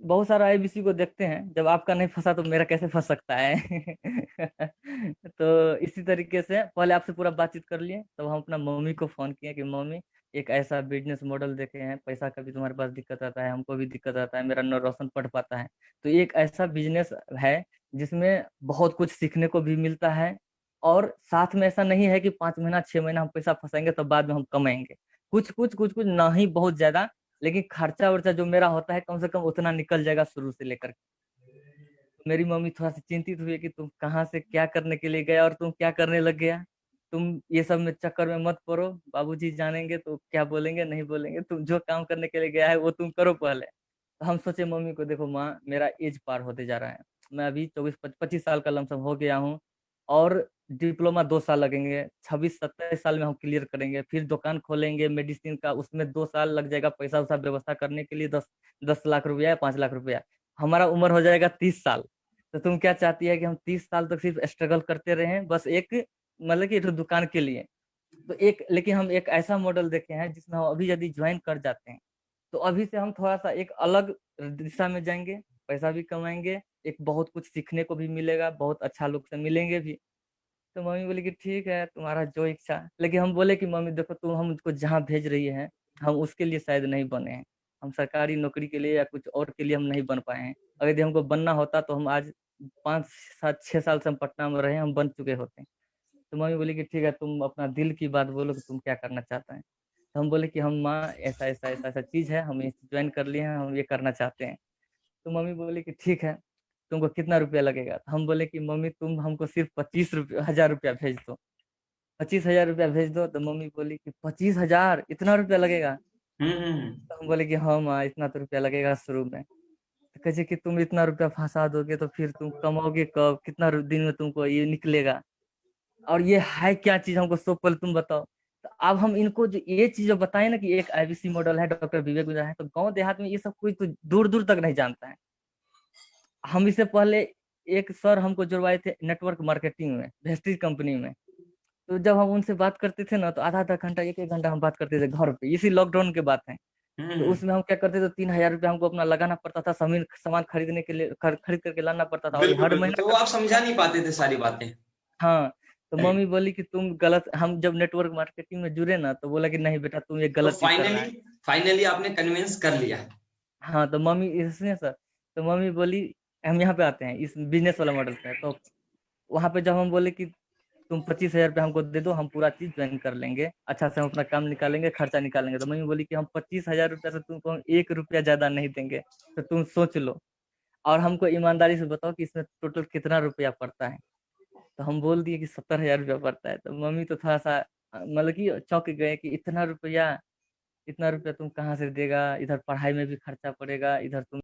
बहुत सारा आईबीसी को देखते हैं, जब आपका नहीं फंसा तो मेरा कैसे फंस सकता है। तो इसी तरीके से पहले आपसे पूरा बातचीत कर लिए, तब हम अपना मम्मी को फोन किए कि मम्मी एक ऐसा बिजनेस मॉडल देखे हैं, पैसा का भी तुम्हारे पास दिक्कत आता है, हमको भी दिक्कत आता है, मेरा न रोशन पढ़ पाता है। तो एक ऐसा बिजनेस है जिसमें बहुत कुछ सीखने को भी मिलता है, और साथ में ऐसा नहीं है कि 5 महीना 6 महीना हम पैसा फंसाएंगे तो बाद में हम कमाएंगे। कुछ कुछ ना ही बहुत ज्यादा, लेकिन खर्चा वर्चा जो मेरा होता है कम से कम उतना निकल जाएगा शुरू से लेकर के। तो मेरी मम्मी थोड़ा सी चिंतित हुई कि तुम कहाँ से क्या करने के लिए गया और तुम क्या करने लग गया। तुम ये सब में चक्कर में मत पड़ो, बाबूजी जानेंगे तो क्या बोलेंगे नहीं बोलेंगे, तुम जो काम करने के लिए गया है वो तुम करो पहले। तो हम सोचे मम्मी को, देखो माँ मेरा एज पार होते जा रहा है, मैं अभी 24 25 साल का लमसम हो गया हूँ, और डिप्लोमा 2 साल लगेंगे, 26 27 साल में हम क्लियर करेंगे, फिर दुकान खोलेंगे मेडिसिन का, उसमें 2 साल लग जाएगा, पैसा वैसा व्यवस्था करने के लिए 10 10 लाख रुपया या 5 लाख रुपया, हमारा उम्र हो जाएगा 30 साल। तो तुम क्या चाहती है कि हम 30 साल तक सिर्फ स्ट्रगल करते रहें, बस एक मतलब कि एक दुकान के लिए। तो एक, लेकिन हम एक ऐसा मॉडल देखे हैं जिसमें हम अभी यदि ज्वाइन कर जाते हैं तो अभी से हम थोड़ा सा एक अलग दिशा में जाएंगे, पैसा भी कमाएंगे, एक बहुत कुछ सीखने को भी मिलेगा, बहुत अच्छा लोग से मिलेंगे भी। तो मम्मी बोली कि ठीक है तुम्हारा जो इच्छा। लेकिन हम बोले कि मम्मी देखो, तुम हम उसको जहाँ भेज रही है हम उसके लिए शायद नहीं बने हैं, हम सरकारी नौकरी के लिए या कुछ और के लिए हम नहीं बन पाए हैं। अगर यदि हमको बनना होता तो हम आज 5 7 6 साल से हम पटना में रहे, हम बन चुके होते। तो मम्मी बोली कि ठीक है तुम अपना दिल की बात बोलो कि तुम क्या करना चाहते हैं। तो हम बोले कि हम माँ ऐसा ऐसा ऐसा ऐसा चीज़ है, हम ज्वाइन कर लिए हैं, हम ये करना चाहते हैं। तो मम्मी बोली कि ठीक है, तुमको कितना रुपया लगेगा। तो हम बोले कि मम्मी तुम हमको सिर्फ 25 हजार रुपया भेज दो, 25 हजार रुपया भेज दो। तो मम्मी बोली कि 25 हजार, इतना रुपया लगेगा। तो हम बोले कि हाँ माँ इतना तो रुपया लगेगा शुरू में। तो कहे कि तुम इतना रुपया फंसा दोगे तो फिर तुम कमाओगे कब, कितना दिन में तुमको ये निकलेगा, और ये है क्या चीज हमको सब पहले तुम बताओ। तो अब हम इनको जो ये चीज जो बताए ना कि एक आईबीसी मॉडल है, डॉक्टर विवेक गुंजा है, तो गांव देहात में ये सब कोई तो दूर दूर तक नहीं जानता है। हम इससे पहले एक सर हमको जुड़वाए थे नेटवर्क मार्केटिंग में, वेस्टीज कंपनी में। तो जब हम उनसे बात करते थे ना तो आधा आधा घंटा एक एक घंटा हम बात करते थे घर पे, इसी लॉकडाउन के बात है। तो हम्म। उसमें हम क्या करते थे, 3 हजार रुपया हमको अपना लगाना पड़ता था, सामान सामान खरीदने के लिए, खरीद करके लाना पड़ता था, और ये बिल्कुल हर बिल्कुल, महीना तो वो का आप समझा नहीं था। पाते थे सारी बातें। हाँ। तो राइट। मम्मी बोली कि तुम गलत, हम जब नेटवर्क मार्केटिंग में जुड़े ना तो बोला कि नहीं बेटा तुम ये तो गलत चीज कर रहा फाइनली है। फाइनली आपने कन्विंस कर लिया। हाँ तो मम्मी इसने सर, तो मम्मी बोली, हम यहाँ पे आते हैं इस बिजनेस वाला मॉडल पे। तो वहां पे जब हम बोले कि तुम 25 हजार रुपया हमको दे दो, हम पूरा चीज ज्वाइन कर लेंगे, अच्छा से हम अपना काम निकालेंगे, खर्चा निकालेंगे। तो मम्मी बोली कि हम 25 हजार रुपया से तुमको हम 1 रुपया ज्यादा नहीं देंगे, तो तुम सोच लो, और हमको ईमानदारी से बताओ कि इसमें टोटल कितना रुपया पड़ता है। तो हम बोल दिए कि 70 हजार रुपया पड़ता है। तो मम्मी तो थोड़ा सा मतलब कि चौंक गए कि इतना रुपया, इतना रुपया तुम कहाँ से देगा, इधर पढ़ाई में भी खर्चा पड़ेगा, इधर तुम